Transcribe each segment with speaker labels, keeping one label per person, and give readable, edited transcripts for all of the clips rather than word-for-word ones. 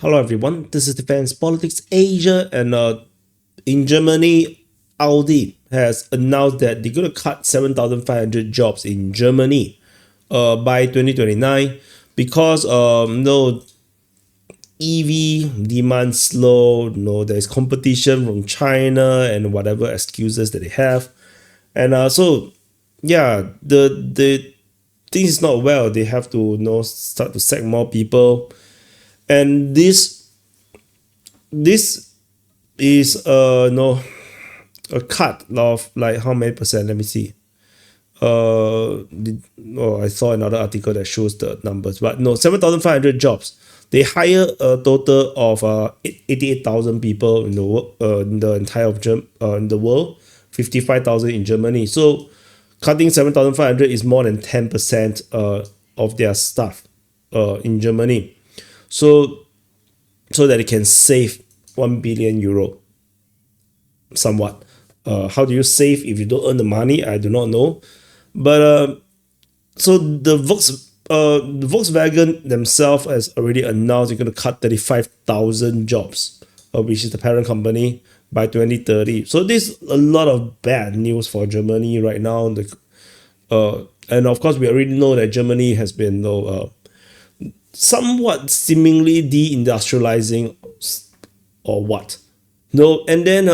Speaker 1: Hello everyone, this is Defense Politics Asia, and in Germany, Audi has announced that they're going to cut 7,500 jobs in Germany by 2029 because no EV demand slow, there's competition from China and whatever excuses that they have, and so yeah, the things is not well. They have to start to sack more people, and this is a cut of like how many percent? Let me see. I saw another article that shows the numbers, but no, 7,500 jobs. They hire a total of 88,000 people in the entire in the world, 55,000 in Germany. So cutting 7,500 is more than 10% of their staff in Germany. So that it can save 1 billion euro somewhat. How do you save if you don't earn the money? I do not know. But so the Volkswagen themselves has already announced they're going to cut 35,000 jobs, which is the parent company, by 2030. So there's a lot of bad news for Germany right now. And of course, we already know that Germany has been somewhat seemingly deindustrializing or what. No, and then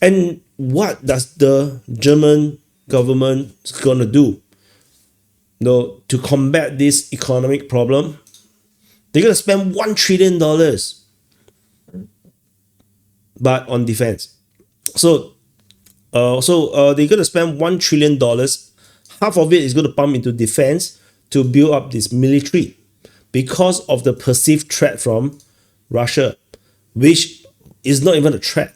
Speaker 1: and what does the German government gonna do? No, to combat this economic problem, they're gonna spend $1 trillion, but on defense. So, they're gonna spend $1 trillion. Half of it is gonna pump into defense to build up this military, because of the perceived threat from Russia, which is not even a threat.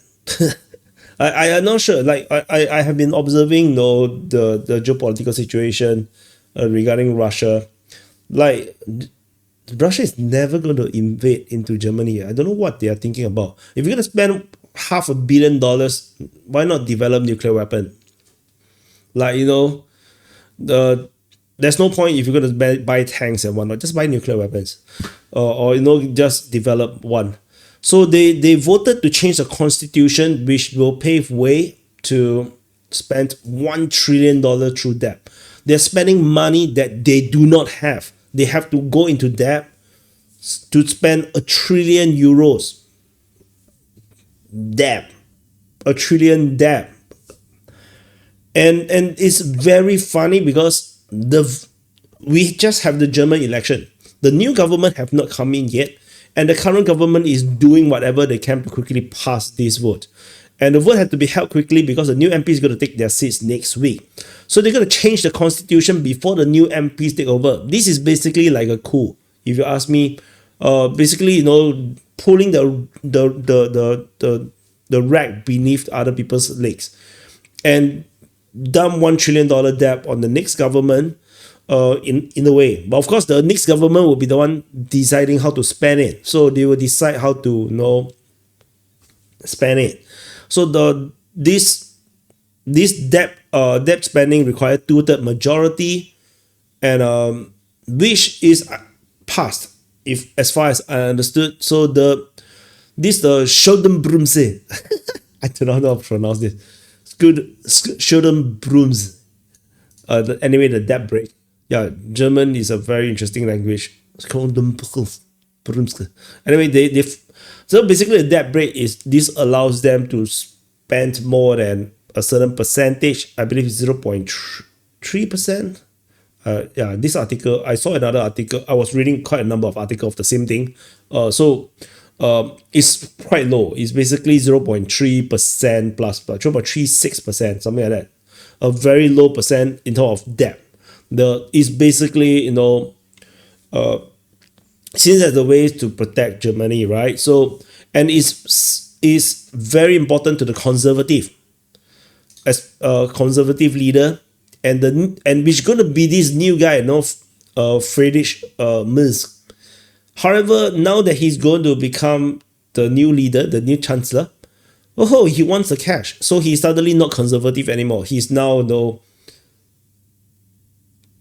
Speaker 1: I am not sure. Like I have been observing the geopolitical situation regarding Russia. Like Russia is never going to invade into Germany. I don't know what they are thinking about. If you're going to spend $500 million, why not develop nuclear weapon? Like there's no point if you're going to buy tanks and whatnot. Just buy nuclear weapons, or just develop one. So they voted to change the constitution, which will pave way to spend $1 trillion through debt. They're spending money that they do not have. They have to go into debt to spend €1 trillion. Debt. $1 trillion debt. And it's very funny because we just have the German election. The new government have not come in yet, and the current government is doing whatever they can to quickly pass this vote. And the vote had to be held quickly because the new MP is going to take their seats next week. So they're going to change the constitution before the new MPs take over. This is basically like a coup, if you ask me. Basically, pulling the rag beneath other people's legs, and dump $1 trillion debt on the next government, in a way. But of course, the next government will be the one deciding how to spend it. So they will decide how to spend it. So this debt spending requires 2/3 majority, and which is passed, if as far as I understood. So the Schuldenbremse, I don't know how to pronounce this. Schuldenbremse. Anyway, the debt break. Yeah, German is a very interesting language. Anyway, so basically the debt break is this allows them to spend more than a certain percentage. I believe 0.3%. This article, I saw another article. I was reading quite a number of articles of the same thing. It's quite low. It's basically 0.3% plus 0.36%, something like that. A very low percent in terms of debt. It's basically since there's a way to protect Germany, right? So, and is very important to the conservative, as a conservative leader, and which going to be this new guy, Friedrich Merz. However, now that he's going to become the new leader, the new chancellor, he wants the cash. So he's suddenly not conservative anymore. He's now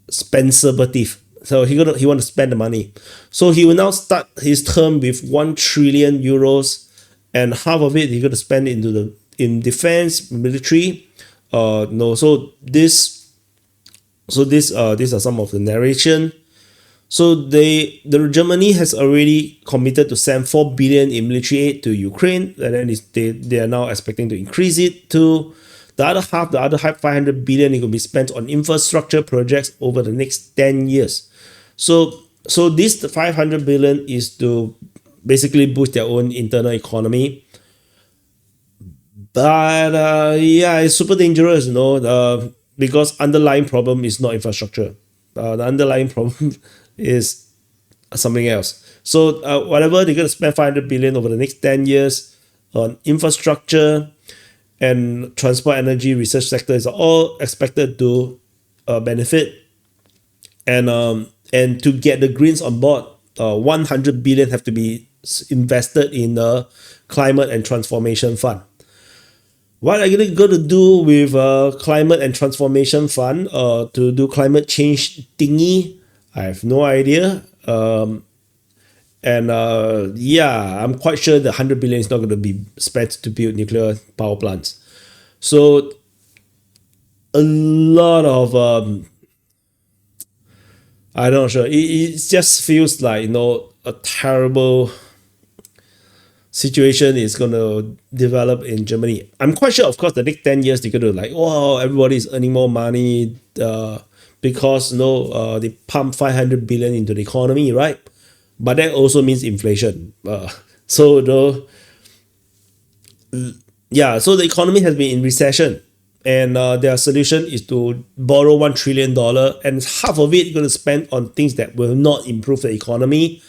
Speaker 1: Spencer-bative. So he want to spend the money. So he will now start his term with 1 trillion euros, and half of it he's going to spend in defense, military. No, so these are some of the narration. So the Germany has already committed to send 4 billion in military aid to Ukraine, and then they are now expecting to increase it to the other half. The other half, 500 billion, it will be spent on infrastructure projects over the next 10 years. So this 500 billion is to basically boost their own internal economy. But yeah, it's super dangerous, because underlying problem is not infrastructure. The underlying problem is something else. So whatever they're going to spend 500 billion over the next 10 years on infrastructure and transport, energy, research sector is all expected to benefit. And to get the Greens on board, 100 billion have to be invested in the climate and transformation fund. What are you going to do with climate and transformation fund to do climate change thingy? I have no idea. Yeah, I'm quite sure the 100 billion is not going to be spent to build nuclear power plants. So a lot of I'm not sure. It just feels like a terrible situation is going to develop in Germany. I'm quite sure, of course, the next 10 years they're going to like, wow, everybody's earning more money because they pump 500 billion into the economy, right? But that also means inflation. So the economy has been in recession, and their solution is to borrow $1 trillion, and half of it going to spend on things that will not improve the economy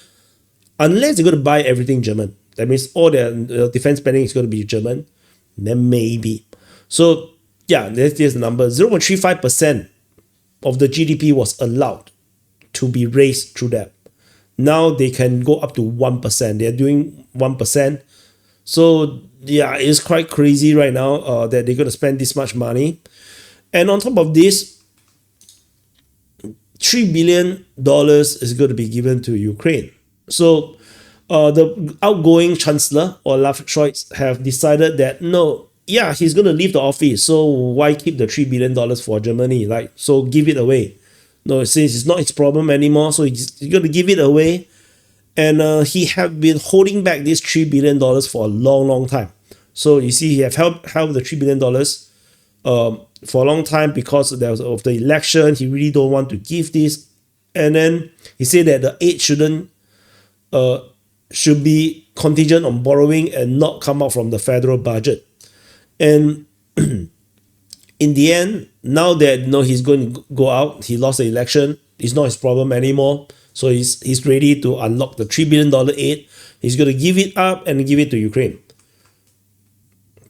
Speaker 1: unless they're going to buy everything German. That means all their defense spending is going to be German. Then maybe. So yeah, here's the number. 0.35% of the GDP was allowed to be raised through that. Now they can go up to 1%. They're doing 1%. So yeah, it's quite crazy right now that they're going to spend this much money. And on top of this, $3 billion is going to be given to Ukraine. So the outgoing chancellor, Olaf Scholz, have decided that he's going to leave the office. So why keep the $3 billion for Germany? So give it away. Since it's not his problem anymore, so he's going to give it away. And he have been holding back this $3 billion for a long, long time. So you see, he have held the $3 billion for a long time because of the election. He really don't want to give this. And then he said that the aid should be contingent on borrowing and not come out from the federal budget. And in the end, now that he's going to go out, he lost the election, it's not his problem anymore. So he's ready to unlock the $3 billion aid. He's going to give it up and give it to Ukraine.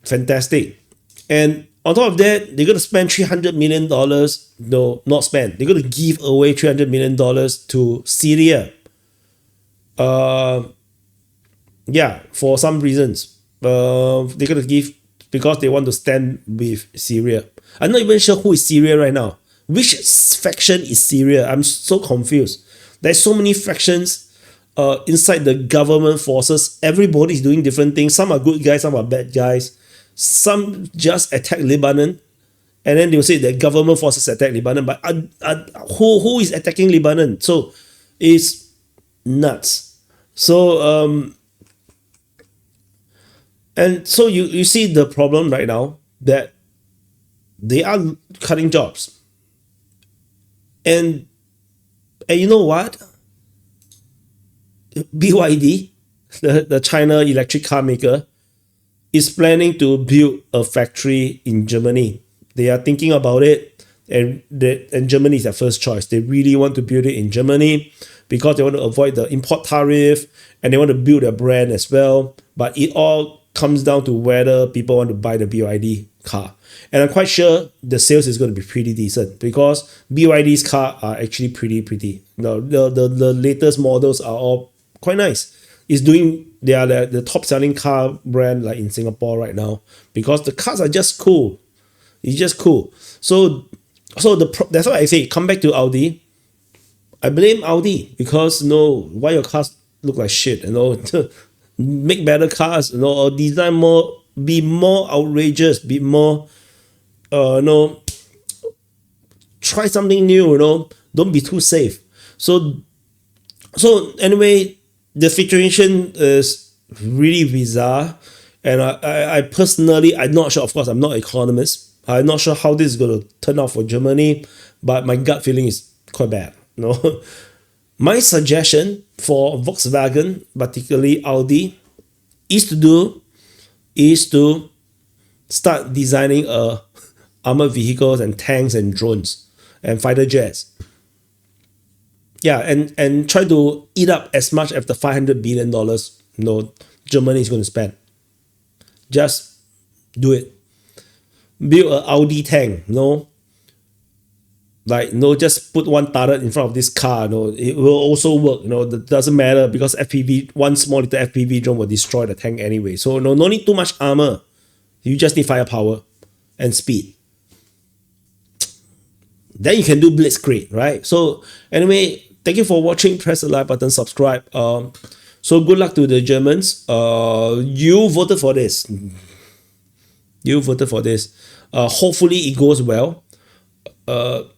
Speaker 1: Fantastic. And on top of that, they're going to spend $300 million. No, not spend. They're going to give away $300 million to Syria. For some reasons. They're going to give because they want to stand with Syria. I'm not even sure who is Syria right now. Which faction is Syria? I'm so confused. There's so many factions inside the government forces. Everybody's doing different things. Some are good guys, some are bad guys. Some just attack Lebanon, and then they'll say that government forces attack Lebanon. But who is attacking Lebanon? So it's nuts. So and so you see the problem right now that they are cutting jobs. And you know what? BYD, the China electric car maker, is planning to build a factory in Germany. They are thinking about it, and Germany is their first choice. They really want to build it in Germany because they want to avoid the import tariff, and they want to build their brand as well. But it all comes down to whether people want to buy the BYD car. And I'm quite sure the sales is going to be pretty decent because BYD's car are actually pretty. The latest models are all quite nice. They are the top selling car brand like in Singapore right now because the cars are just cool. It's just cool. So that's why I say come back to Audi. I blame Audi because why your cars look like shit, make better cars, or design more, be more outrageous, be more try something new, don't be too safe. So anyway, the situation is really bizarre, and I personally, I'm not sure. Of course, I'm not an economist. I'm not sure how this is going to turn out for Germany, but my gut feeling is quite bad. My suggestion for Volkswagen, particularly Audi, is to start designing armored vehicles and tanks and drones and fighter jets. Yeah, and try to eat up as much of the $500 billion Germany is going to spend. Just do it. Build an Audi tank, just put one turret in front of this car, it will also work, it doesn't matter because one small little FPV drone will destroy the tank anyway. So no need too much armor. You just need firepower and speed. Then you can do blitzkrieg, right? So anyway, thank you for watching. Press the like button, subscribe. So good luck to the Germans. You voted for this. Hopefully it goes well. Spending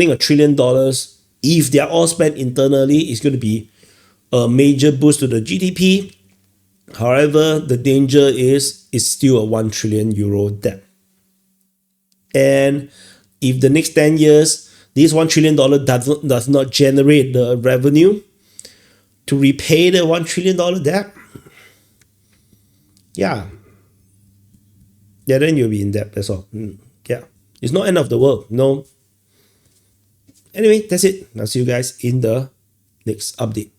Speaker 1: $1 trillion, if they're all spent internally, is going to be a major boost to the GDP. However, the danger is it's still a €1 trillion debt. And if the next 10 years, this $1 trillion does not generate the revenue to repay the $1 trillion debt, then you'll be in debt. That's all. Yeah. It's not end of the world. No. Anyway, that's it. I'll see you guys in the next update.